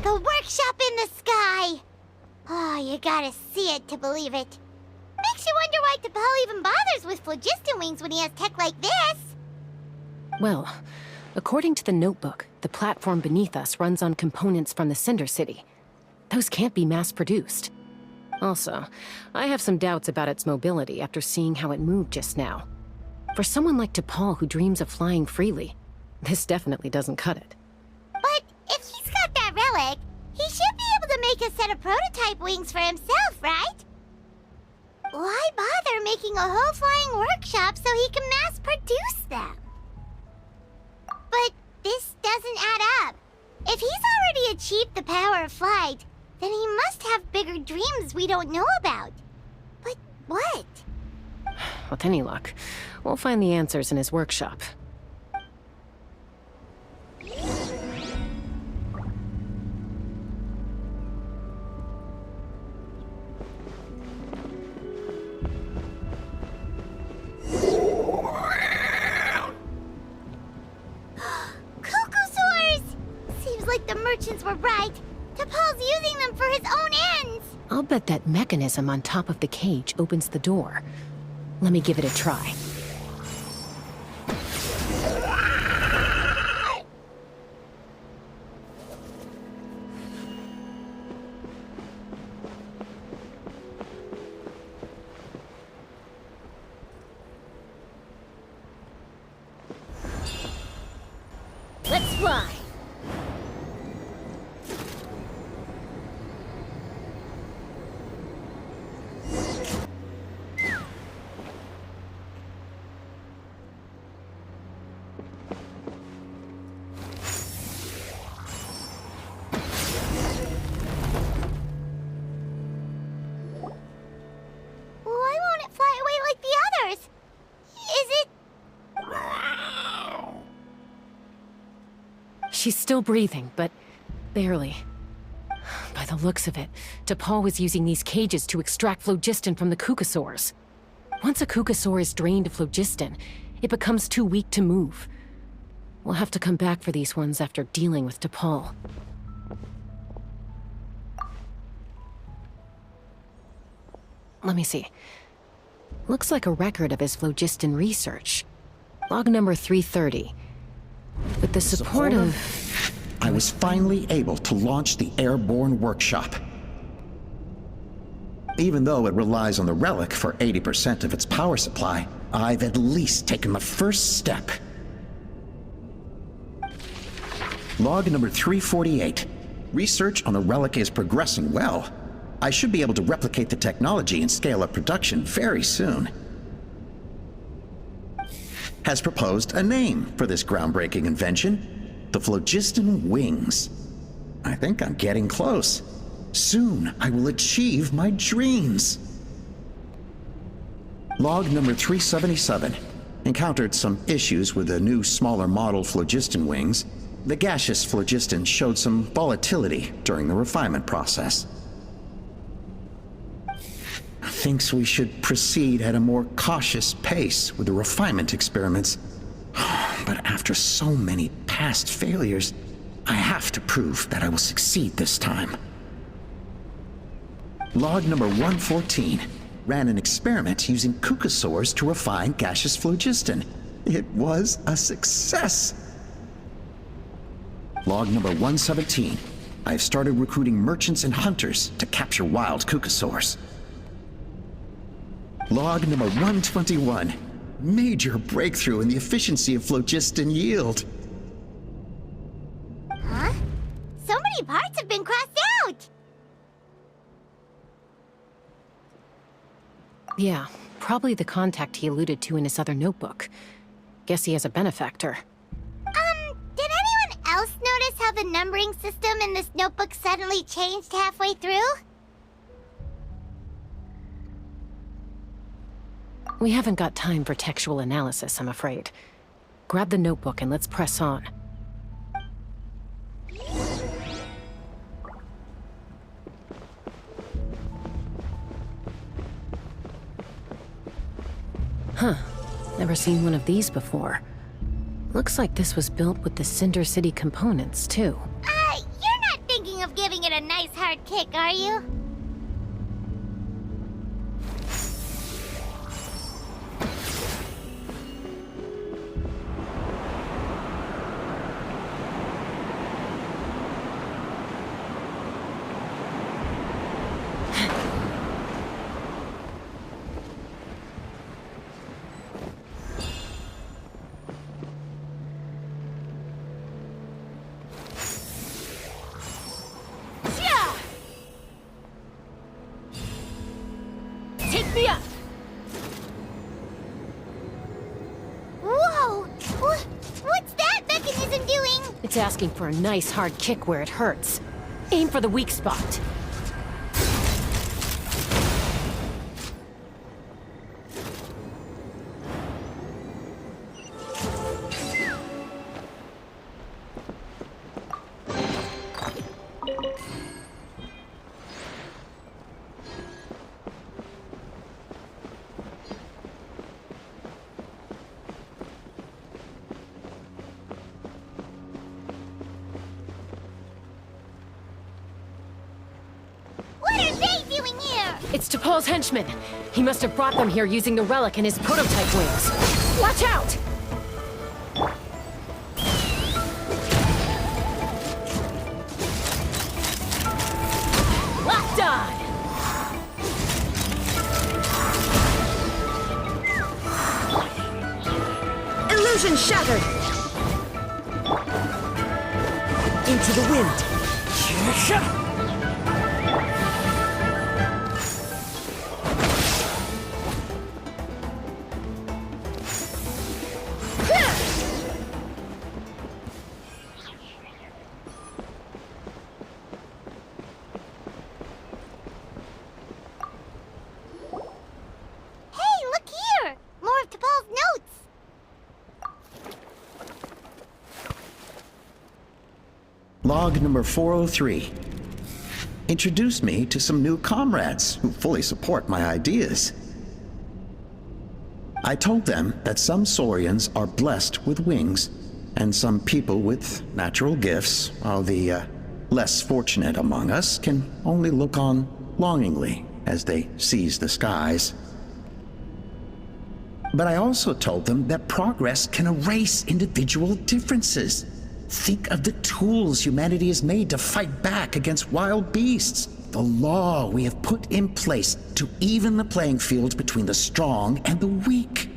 The workshop in the sky! Oh, you gotta see it to believe it. Makes you wonder why T'Pol even bothers with phlogiston wings when he has tech like this. Well, according to the notebook, the platform beneath us runs on components from the Cinder City. Those can't be mass-produced. Also, I have some doubts about its mobility after seeing how it moved just now. For someone like T'Pol who dreams of flying freely, this definitely doesn't cut it. But if he's got that relic, he should be able to make a set of prototype wings for himself, right? Why bother making a whole flying workshop so he can mass-produce them? But this doesn't add up. If he's already achieved the power of flight, then he must have bigger dreams we don't know about. But what? With any luck, we'll find the answers in his workshop. Merchants were right. T'Pol's using them for his own ends. I'll bet that mechanism on top of the cage opens the door. Let me give it a try. Let's fly. She's still breathing, but barely. By the looks of it, T'Pol was using these cages to extract phlogiston from the Kukasaurs. Once a Kukasaur is drained of phlogiston, it becomes too weak to move. We'll have to come back for these ones after dealing with T'Pol. Let me see. Looks like a record of his phlogiston research. Log number 330. With the support of... I was finally able to launch the airborne workshop. Even though it relies on the relic for 80% of its power supply, I've at least taken the first step. Log number 348. Research on the relic is progressing well. I should be able to replicate the technology and scale up production very soon. Has proposed a name for this groundbreaking invention, the phlogiston wings. I think I'm getting close. Soon I will achieve my dreams. Log number 377. Encountered some issues with the new smaller model phlogiston wings. The gaseous phlogiston showed some volatility during the refinement process. Thinks we should proceed at a more cautious pace with the refinement experiments. But after so many past failures, I have to prove that I will succeed this time. Log number 114. Ran an experiment using Kukasaurs to refine gaseous phlogiston. It was a success. Log number 117. I've started recruiting merchants and hunters to capture wild Kukasaurs. Log number 121. Major breakthrough in the efficiency of phlogiston yield. Huh? So many parts have been crossed out! Yeah, probably the contact he alluded to in his other notebook. Guess he has a benefactor. Did anyone else notice how the numbering system in this notebook suddenly changed halfway through? We haven't got time for textual analysis, I'm afraid. Grab the notebook and let's press on. Huh. Never seen one of these before. Looks like this was built with the Cinder City components, too. You're not thinking of a nice hard kick, are you? Take me up! Whoa! What's that mechanism doing? It's asking for a nice hard kick where it hurts. Aim for the weak spot. What are they doing here? It's T'Pol's henchman. He must have brought them here using the relic in his prototype wings. Watch out! Locked on! Illusion shattered! Into the wind! Hey, look here! More of T'Pol's notes! Log number 403. Introduce me to some new comrades who fully support my ideas. I told them that some Saurians are blessed with wings, and some people with natural gifts, while the less fortunate among us can only look on longingly as they seize the skies. But I also told them that progress can erase individual differences. Think of the tools humanity has made to fight back against wild beasts. The law we have put in place to even the playing field between the strong and the weak.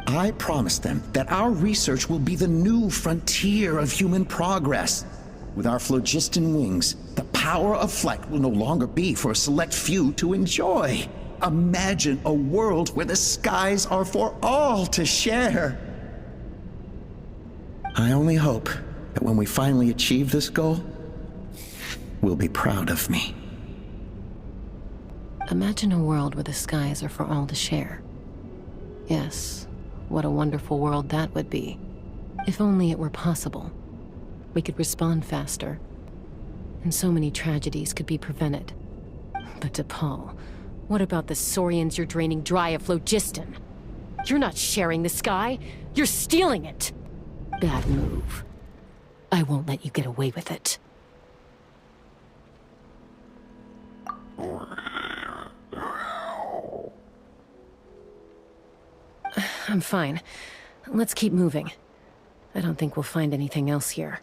I promised them that our research will be the new frontier of human progress. With our phlogiston wings, the power of flight will no longer be for a select few to enjoy. Imagine a world where the skies are for all to share. I only hope that when we finally achieve this goal, will be proud of me. Imagine a world where the skies are for all to share. Yes, what a wonderful world that would be. If only it were possible. We could respond faster, and so many tragedies could be prevented. But T'Pol, what about the Saurians you're draining dry of phlogiston? You're not sharing the sky, you're stealing it! Bad move. I won't let you get away with it. I'm fine. Let's keep moving. I don't think we'll find anything else here.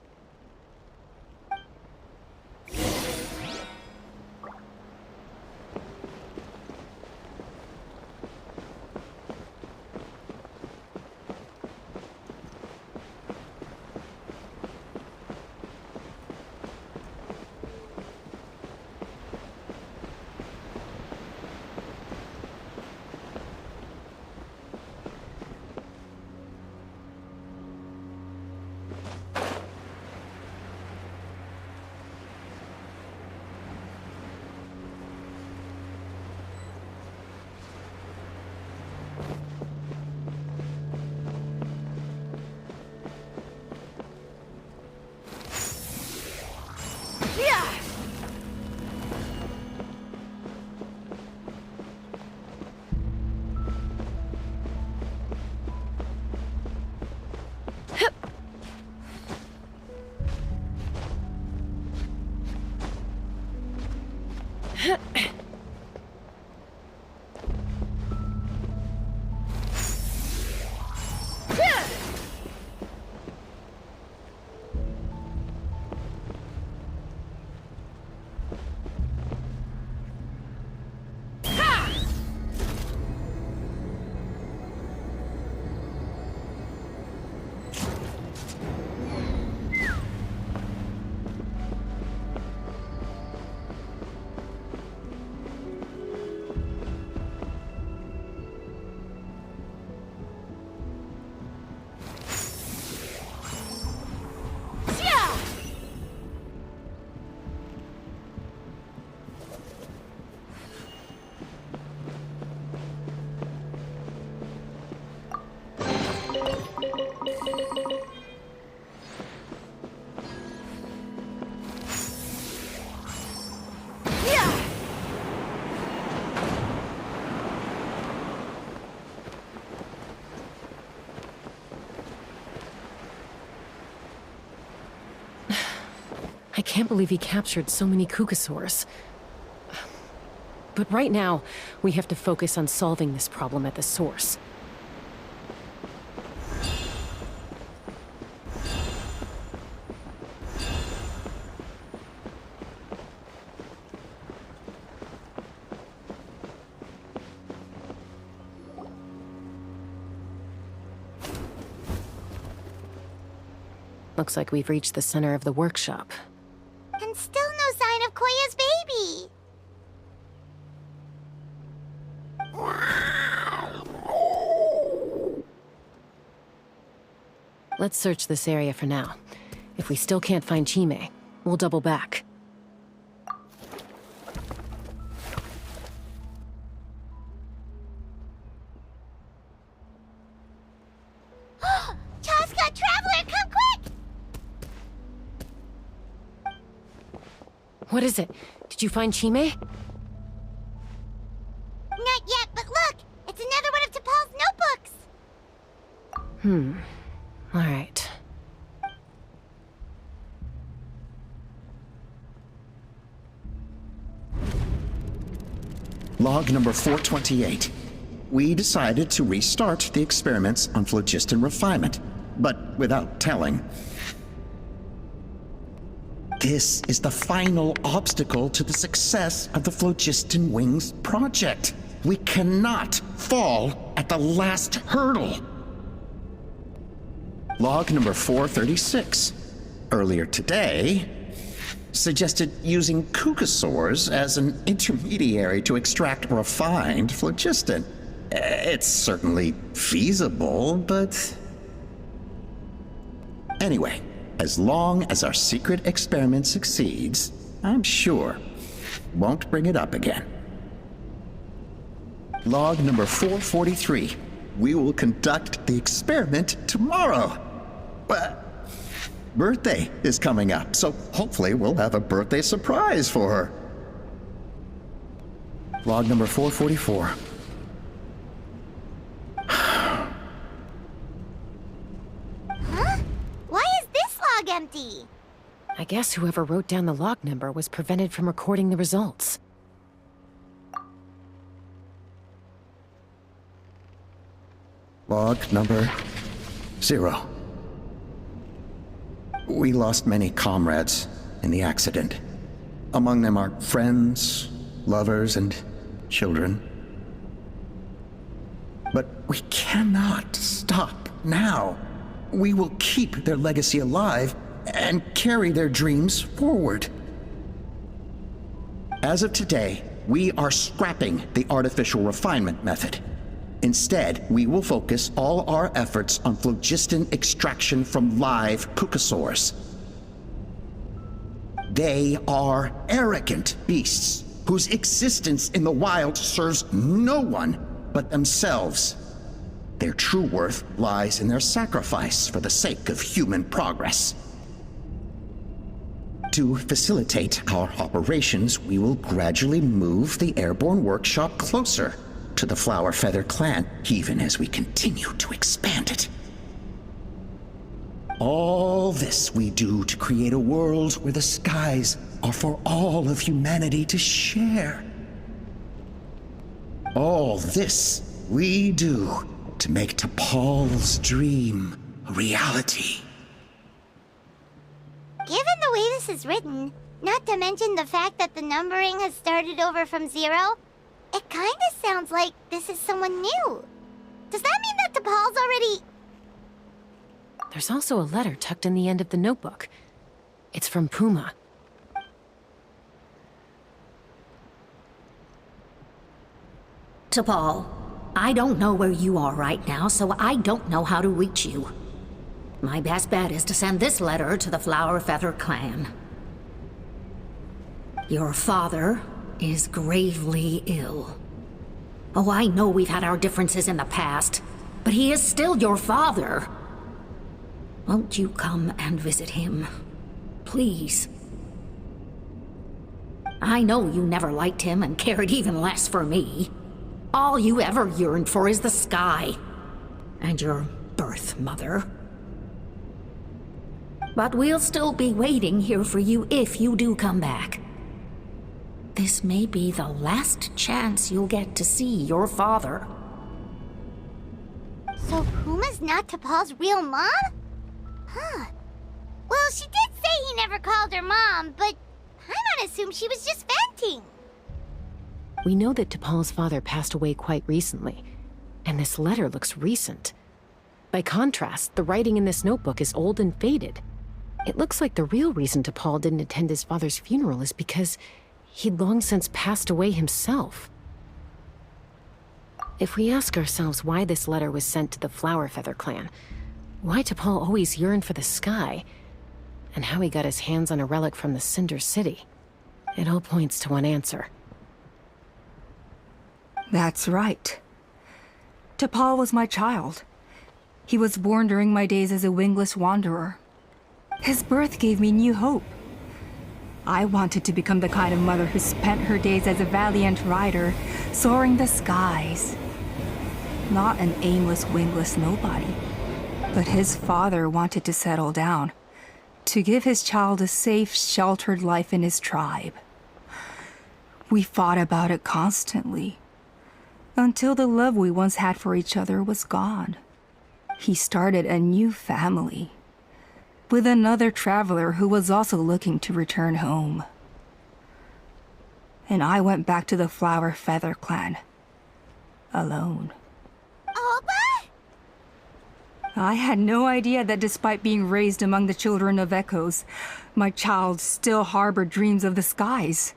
I can't believe he captured so many Kukasaurs. But right now, we have to focus on solving this problem at the source. Looks like we've reached the center of the workshop. And still no sign of Koya's baby. Let's search this area for now. If we still can't find Chime, we'll double back. Chaska, Traveler, come quick! What is it? Did you find Chime? Not yet, but look! It's another one of T'Pol's notebooks! All right. Log number 428. We decided to restart the experiments on phlogiston refinement, but without telling. This is the final obstacle to the success of the Phlogiston Wings project. We cannot fall at the last hurdle. Log number 436. Earlier today, suggested using Kukasaurs as an intermediary to extract refined phlogiston. It's certainly feasible, but... Anyway, as long as our secret experiment succeeds, I'm sure won't bring it up again. Log number 443. We will conduct the experiment tomorrow. Birthday is coming up, so hopefully we'll have a birthday surprise for her. Log number 444. Huh? Why is this log empty? I guess whoever wrote down the log number was prevented from recording the results. Log number 0. We lost many comrades in the accident. Among them are friends, lovers, and children. But we cannot stop now. We will keep their legacy alive and carry their dreams forward. As of today, we are scrapping the artificial refinement method. Instead, we will focus all our efforts on phlogiston extraction from live Kukasaurs. They are arrogant beasts whose existence in the wild serves no one but themselves. Their true worth lies in their sacrifice for the sake of human progress. To facilitate our operations, we will gradually move the airborne workshop closer to the Flower Feather clan, even as we continue to expand it. All this we do to create a world where the skies are for all of humanity to share. All this we do to make T'Pol's dream a reality. Given the way this is written, not to mention the fact that the numbering has started over from 0, it kinda sounds like this is someone new. Does that mean that T'Pol's already... There's also a letter tucked in the end of the notebook. It's from Puma. T'Pol, I don't know where you are right now, so I don't know how to reach you. My best bet is to send this letter to the Flower Feather clan. Your father is gravely ill. Oh, I know we've had our differences in the past, but he is still your father. Won't you come and visit him? Please. I know you never liked him and cared even less for me. All you ever yearned for is the sky. And your birth mother. But we'll still be waiting here for you if you do come back. This may be the last chance you'll get to see your father. So Puma's not T'Pol's real mom? Huh. Well, she did say he never called her mom, but I might assume she was just venting. We know that T'Pol's father passed away quite recently, and this letter looks recent. By contrast, the writing in this notebook is old and faded. It looks like the real reason T'Pol didn't attend his father's funeral is because he'd long since passed away himself. If we ask ourselves why this letter was sent to the Flower Feather clan, why T'Pol always yearned for the sky, and how he got his hands on a relic from the Cinder City, it all points to one answer. That's right. T'Pol was my child. He was born during my days as a wingless wanderer. His birth gave me new hope. I wanted to become the kind of mother who spent her days as a valiant rider, soaring the skies. Not an aimless, wingless nobody. But his father wanted to settle down, to give his child a safe, sheltered life in his tribe. We fought about it constantly, until the love we once had for each other was gone. He started a new family, with another traveler who was also looking to return home. And I went back to the Flower Feather clan, alone. Opa? I had no idea that despite being raised among the children of echoes, my child still harbored dreams of the skies.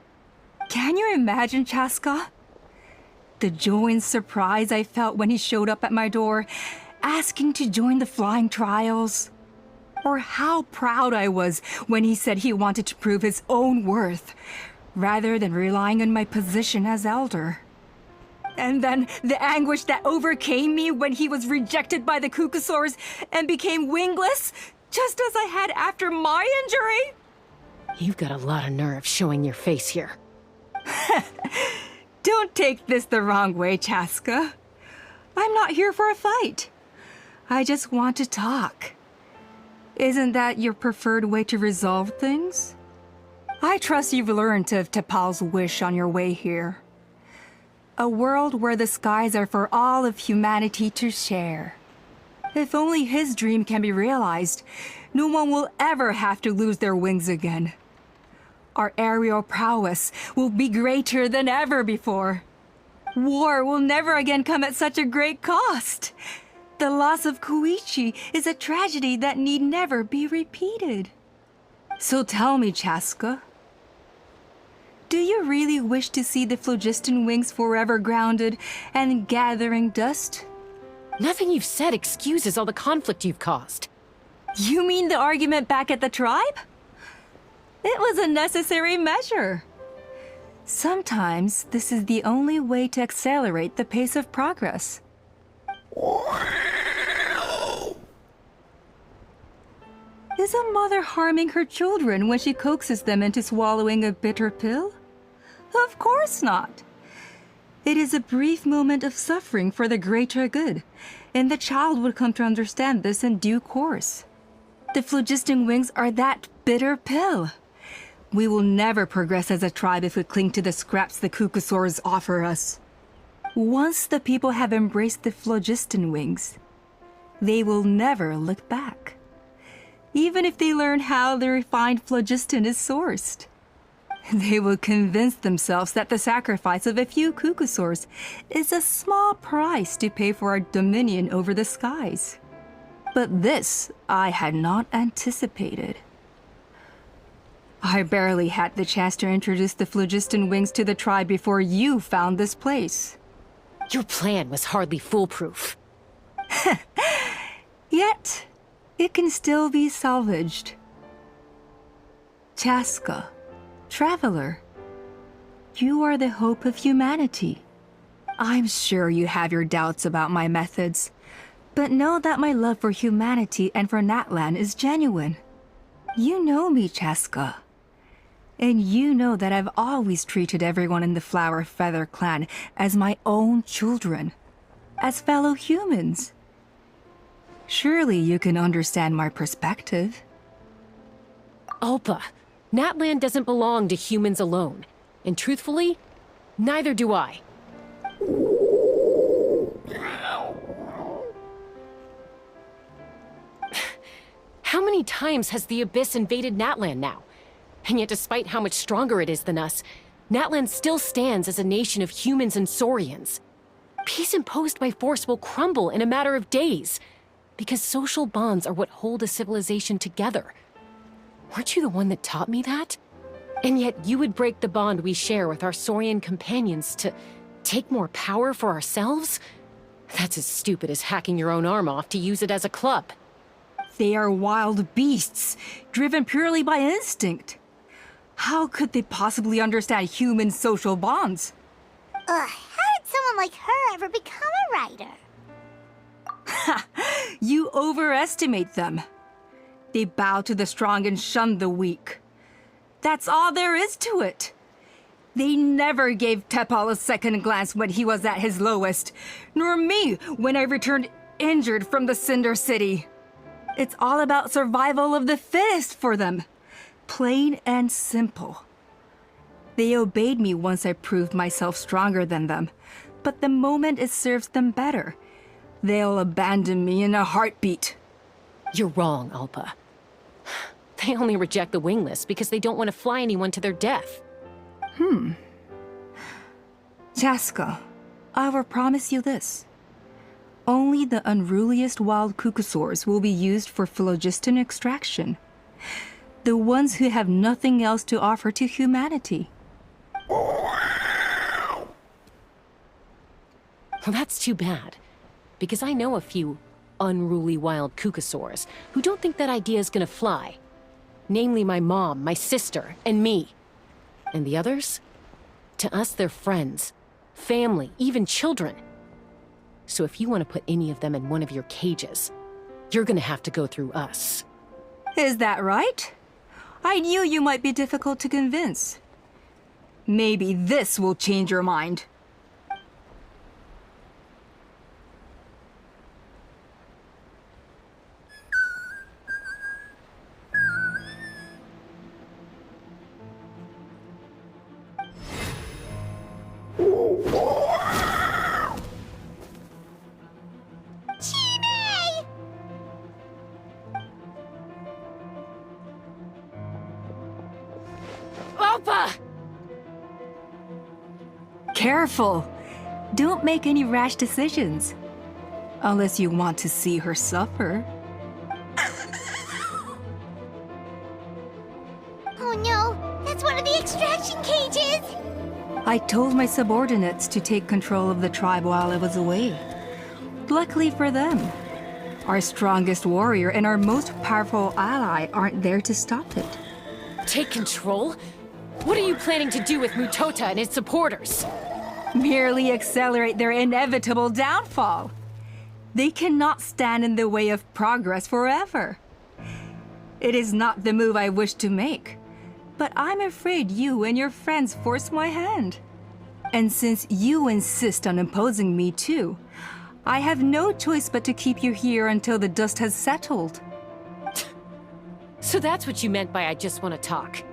Can you imagine, Chaska? The joy and surprise I felt when he showed up at my door, asking to join the flying trials. Or how proud I was when he said he wanted to prove his own worth, rather than relying on my position as elder. And then the anguish that overcame me when he was rejected by the Kukusaurs and became wingless, just as I had after my injury. You've got a lot of nerve showing your face here. Don't take this the wrong way, Chaska. I'm not here for a fight. I just want to talk. Isn't that your preferred way to resolve things? I trust you've learned of T'Pol's wish on your way here. A world where the skies are for all of humanity to share. If only his dream can be realized, no one will ever have to lose their wings again. Our aerial prowess will be greater than ever before. War will never again come at such a great cost. The loss of Koichi is a tragedy that need never be repeated. So tell me, Chaska, do you really wish to see the phlogiston wings forever grounded and gathering dust? Nothing you've said excuses all the conflict you've caused. You mean the argument back at the tribe? It was a necessary measure. Sometimes this is the only way to accelerate the pace of progress. Is a mother harming her children when she coaxes them into swallowing a bitter pill? Of course not. It is a brief moment of suffering for the greater good, and the child would come to understand this in due course. The phlogiston wings are that bitter pill. We will never progress as a tribe if we cling to the scraps the Kukusaurs offer us. Once the people have embraced the phlogiston wings, they will never look back. Even if they learn how the refined phlogiston is sourced. They will convince themselves that the sacrifice of a few Kukusaurs is a small price to pay for our dominion over the skies. But this I had not anticipated. I barely had the chance to introduce the phlogiston wings to the tribe before you found this place. Your plan was hardly foolproof. Yet, it can still be salvaged. Chaska, traveler, you are the hope of humanity. I'm sure you have your doubts about my methods, but know that my love for humanity and for Natlan is genuine. You know me, Chaska. And you know that I've always treated everyone in the Flower Feather clan as my own children, as fellow humans. Surely you can understand my perspective. Alpa, Natlan doesn't belong to humans alone. And truthfully, neither do I. How many times has the Abyss invaded Natlan now? And yet despite how much stronger it is than us, Natlan still stands as a nation of humans and Saurians. Peace imposed by force will crumble in a matter of days, because social bonds are what hold a civilization together. Weren't you the one that taught me that? And yet you would break the bond we share with our Saurian companions to take more power for ourselves? That's as stupid as hacking your own arm off to use it as a club. They are wild beasts, driven purely by instinct. How could they possibly understand human social bonds? How did someone like her ever become a writer? You overestimate them. They bow to the strong and shun the weak. That's all there is to it. They never gave Tepal a second glance when he was at his lowest, nor me when I returned injured from the Cinder City. It's all about survival of the fittest for them. Plain and simple. They obeyed me once I proved myself stronger than them, but the moment it serves them better, they'll abandon me in a heartbeat. You're wrong, Alpa. They only reject the wingless because they don't want to fly anyone to their death. Chaska, I will promise you this. Only the unruliest wild cucosaurs will be used for phlogiston extraction. The ones who have nothing else to offer to humanity. Well, that's too bad. Because I know a few unruly wild cucosaurs who don't think that idea is gonna fly. Namely my mom, my sister, and me. And the others? To us, they're friends, family, even children. So if you want to put any of them in one of your cages, you're gonna have to go through us. Is that right? I knew you might be difficult to convince. Maybe this will change your mind. Alpa! Careful! Don't make any rash decisions. Unless you want to see her suffer. Oh no, that's one of the extraction cages! I told my subordinates to take control of the tribe while I was away. Luckily for them, our strongest warrior and our most powerful ally aren't there to stop it. Take control? What are you planning to do with Mutota and his supporters? Merely accelerate their inevitable downfall. They cannot stand in the way of progress forever. It is not the move I wish to make, but I'm afraid you and your friends force my hand. And since you insist on imposing me too, I have no choice but to keep you here until the dust has settled. So that's what you meant by I just want to talk.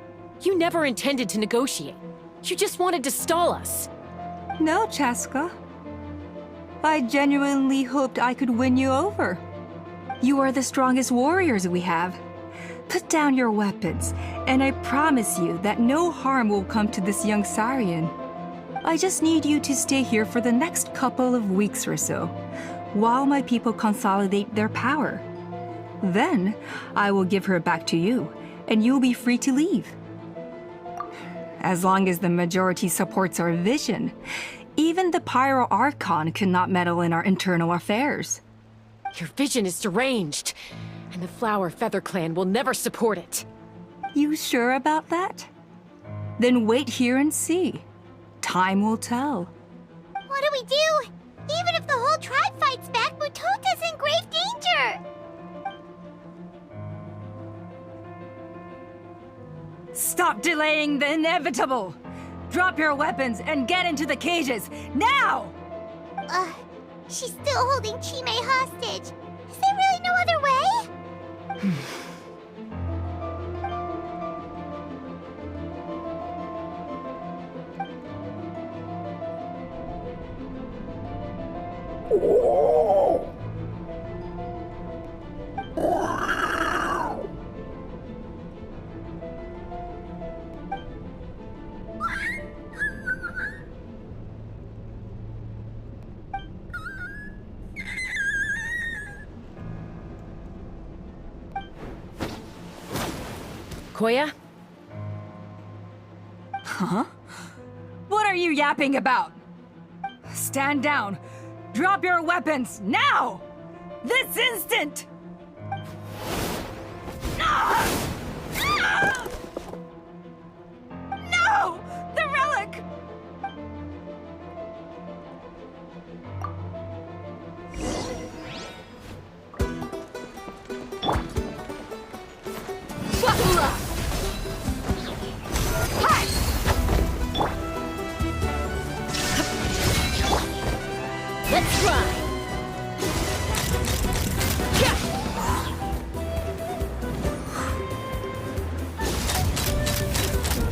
You never intended to negotiate. You just wanted to stall us. No, Chaska. I genuinely hoped I could win you over. You are the strongest warriors we have. Put down your weapons, and I promise you that no harm will come to this young Saurian. I just need you to stay here for the next couple of weeks or so, while my people consolidate their power. Then, I will give her back to you, and you'll be free to leave. As long as the majority supports our vision, even the Pyro Archon cannot meddle in our internal affairs. Your vision is deranged, and the Flower Feather Clan will never support it. You sure about that? Then wait here and see. Time will tell. What do we do? Even if the whole tribe fights back, Mutota's in grave danger! Stop delaying the inevitable! Drop your weapons and get into the cages, now! She's still holding Chime hostage. Is there really no other way? Koya? Huh? What are you yapping about? Stand down. Drop your weapons, now! This instant! Ah! Ah! No! The relic! Bakula! Hi! Let's fly!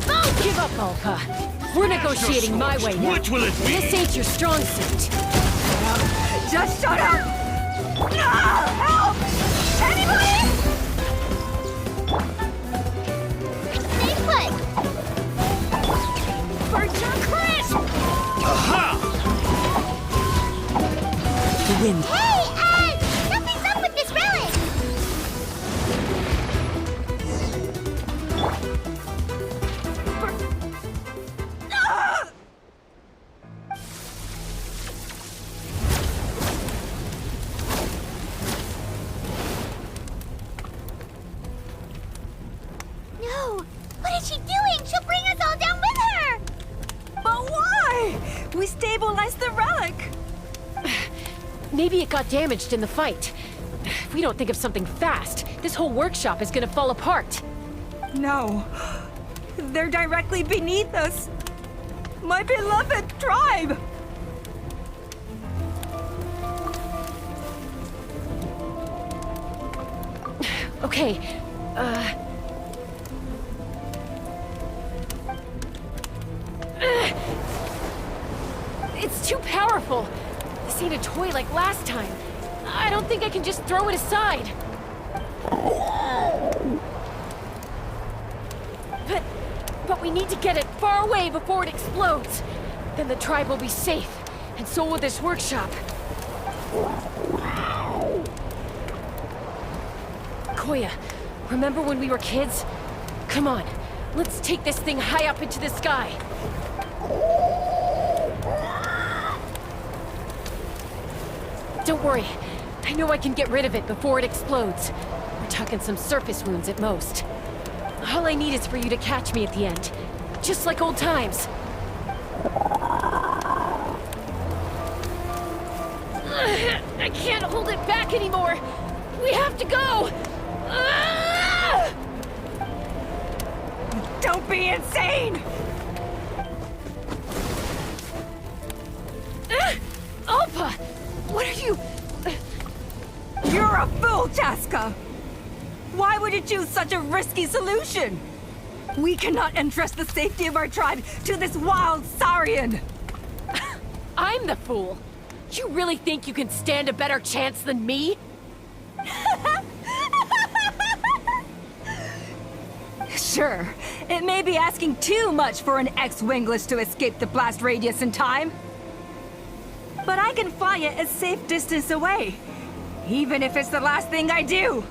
Don't give up, Alpa. We're negotiating my way now. Which will it be? This ain't your strong suit. Just shut up! Ah, help! Anybody? Stay put! Virtue crisp! Aha! The wind. Hey, something's up with this relic! Ah! No! What is she doing? She'll bring us all down with her! But why? We stabilized the relic! Maybe it got damaged in the fight. If we don't think of something fast, this whole workshop is gonna fall apart. No. They're directly beneath us. My beloved tribe! Okay, It's too powerful. This ain't a toy like last time. I don't think I can just throw it aside. But we need to get it far away before it explodes. Then the tribe will be safe, and so will this workshop. Koya, remember when we were kids? Come on, let's take this thing high up into the sky. Don't worry, I know I can get rid of it before it explodes. We're talking some surface wounds at most. All I need is for you to catch me at the end, just like old times. I can't hold it back anymore. We have to go. Don't be insane! Alpa, what are you? You're a fool, Chaska! Why would you choose such a risky solution? We cannot entrust the safety of our tribe to this wild Saurian! I'm the fool. You really think you can stand a better chance than me? Sure, it may be asking too much for an ex-wingless to escape the blast radius in time. But I can fly it a safe distance away, even if it's the last thing I do.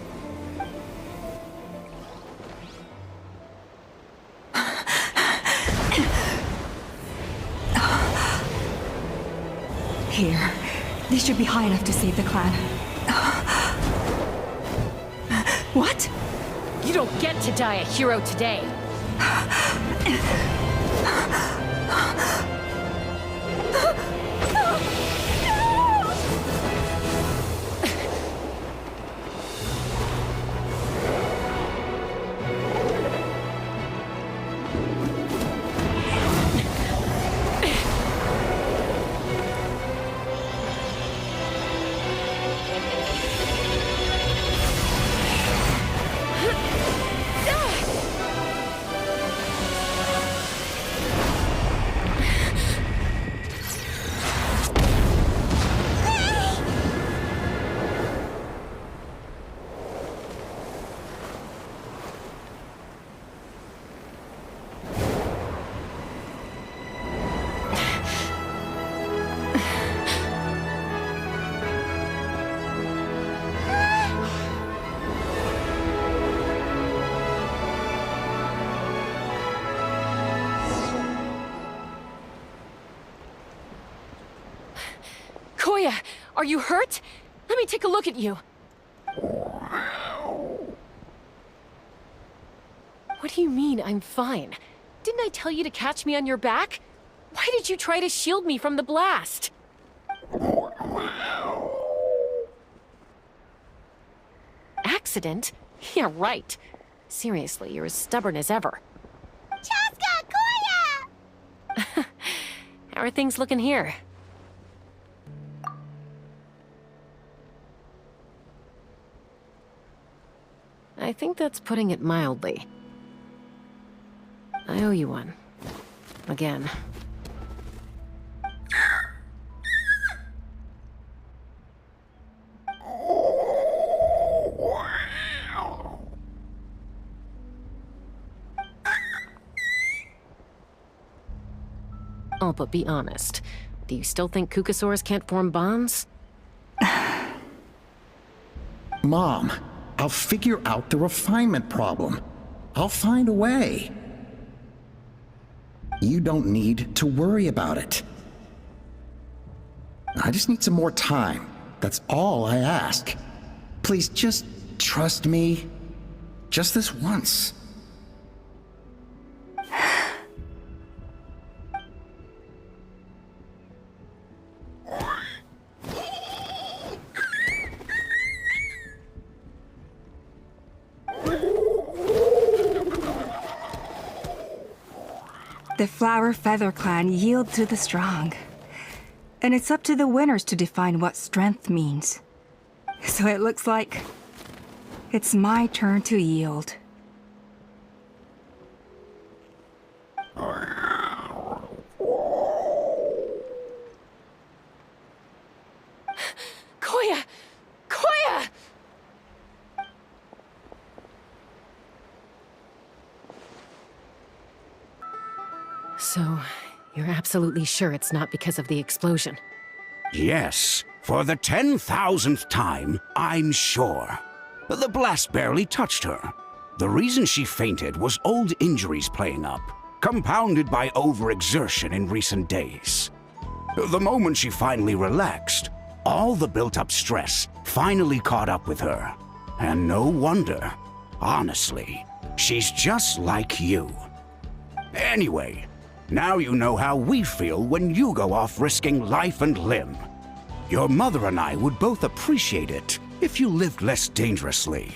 Here, these should be high enough to save the clan. What? You don't get to die a hero today. Are you hurt? Let me take a look at you. What do you mean, I'm fine? Didn't I tell you to catch me on your back? Why did you try to shield me from the blast? Accident? Yeah, right. Seriously, you're as stubborn as ever. Chaska! Koya! How are things looking here? I think that's putting it mildly. I owe you one. Again. Oh, but be honest. Do you still think Kukasaurs can't form bonds? Mom, I'll figure out the refinement problem. I'll find a way. You don't need to worry about it. I just need some more time. That's all I ask. Please just trust me. Just this once. The Flower Feather Clan yield to the strong. And it's up to the winners to define what strength means. So it looks like it's my turn to yield. Koya! Koya! So, you're absolutely sure it's not because of the explosion? Yes, for the 10,000th time, I'm sure. The blast barely touched her. The reason she fainted was old injuries playing up, compounded by overexertion in recent days. The moment she finally relaxed, all the built-up stress finally caught up with her. And no wonder. Honestly, she's just like you. Anyway, now you know how we feel when you go off risking life and limb. Your mother and I would both appreciate it if you lived less dangerously.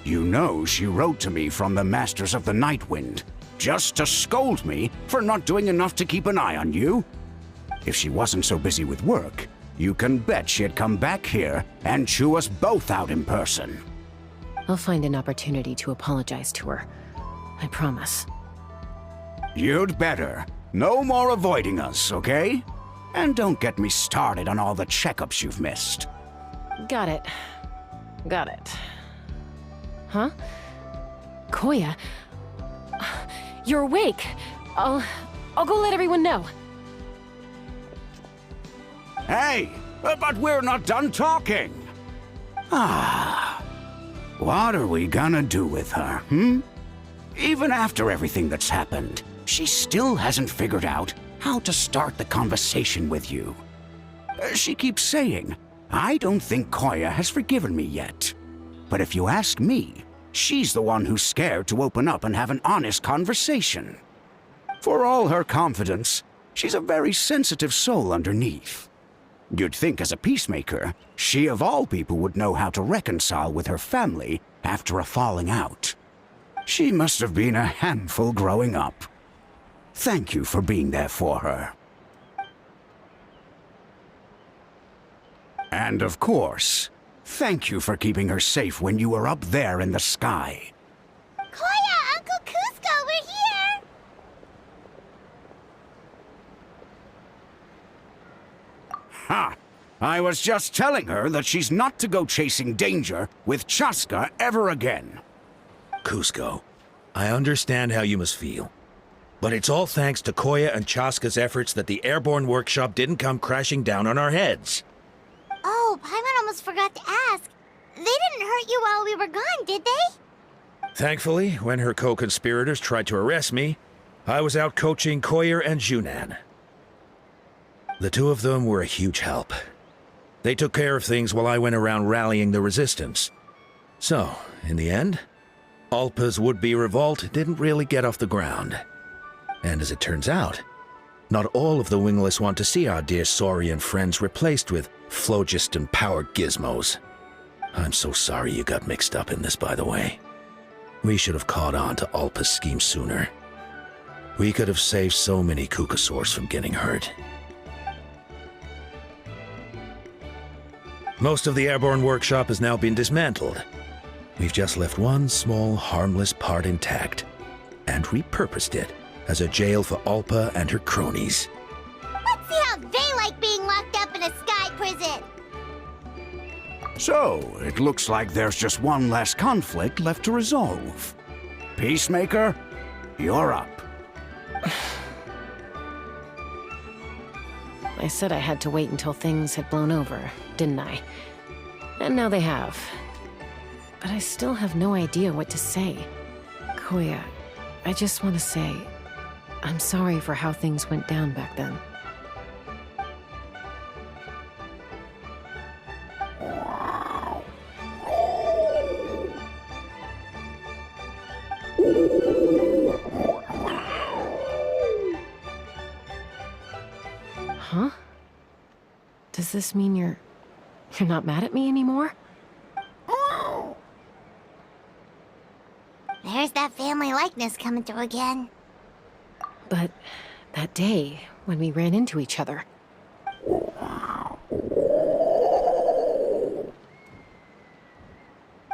You know she wrote to me from the Masters of the Nightwind, just to scold me for not doing enough to keep an eye on you. If she wasn't so busy with work, you can bet she'd come back here and chew us both out in person. I'll find an opportunity to apologize to her. I promise. You'd better. No more avoiding us, okay? And don't get me started on all the checkups you've missed. Got it. Got it. Huh? Koya? You're awake. I'll go let everyone know. Hey, but we're not done talking. What are we gonna do with her, Even after everything that's happened, she still hasn't figured out how to start the conversation with you. She keeps saying, I don't think Koya has forgiven me yet. But if you ask me, she's the one who's scared to open up and have an honest conversation. For all her confidence, she's a very sensitive soul underneath. You'd think as a peacemaker, she of all people would know how to reconcile with her family after a falling out. She must have been a handful growing up. Thank you for being there for her. And of course, thank you for keeping her safe when you were up there in the sky. Koya, Uncle Cusco, we're here! Ha! I was just telling her that she's not to go chasing danger with Chaska ever again. Cusco, I understand how you must feel. But it's all thanks to Koya and Chaska's efforts that the airborne workshop didn't come crashing down on our heads. Oh, Paimon almost forgot to ask. They didn't hurt you while we were gone, did they? Thankfully, when her co-conspirators tried to arrest me, I was out coaching Koya and Junan. The two of them were a huge help. They took care of things while I went around rallying the resistance. So, in the end, Alpa's would-be revolt didn't really get off the ground. And as it turns out, not all of the wingless want to see our dear Saurian friends replaced with phlogiston-powered gizmos. I'm so sorry you got mixed up in this, by the way. We should have caught on to Alpa's scheme sooner. We could have saved so many Kukasaurs from getting hurt. Most of the airborne workshop has now been dismantled. We've just left one small, harmless part intact, and repurposed it as a jail for Alpa and her cronies. Let's see how they like being locked up in a sky prison. So, it looks like there's just one less conflict left to resolve. Peacemaker, you're up. I said I had to wait until things had blown over, didn't I? And now they have. But I still have no idea what to say. Koya, I just want to say, I'm sorry for how things went down back then. Huh? Does this mean you're not mad at me anymore? There's that family likeness coming through again. But that day, when we ran into each other...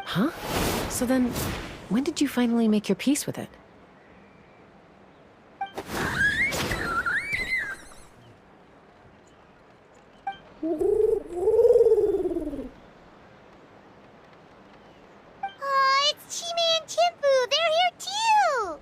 Huh? So then, when did you finally make your peace with it? Oh, it's Chime and Chimpu. They're here too.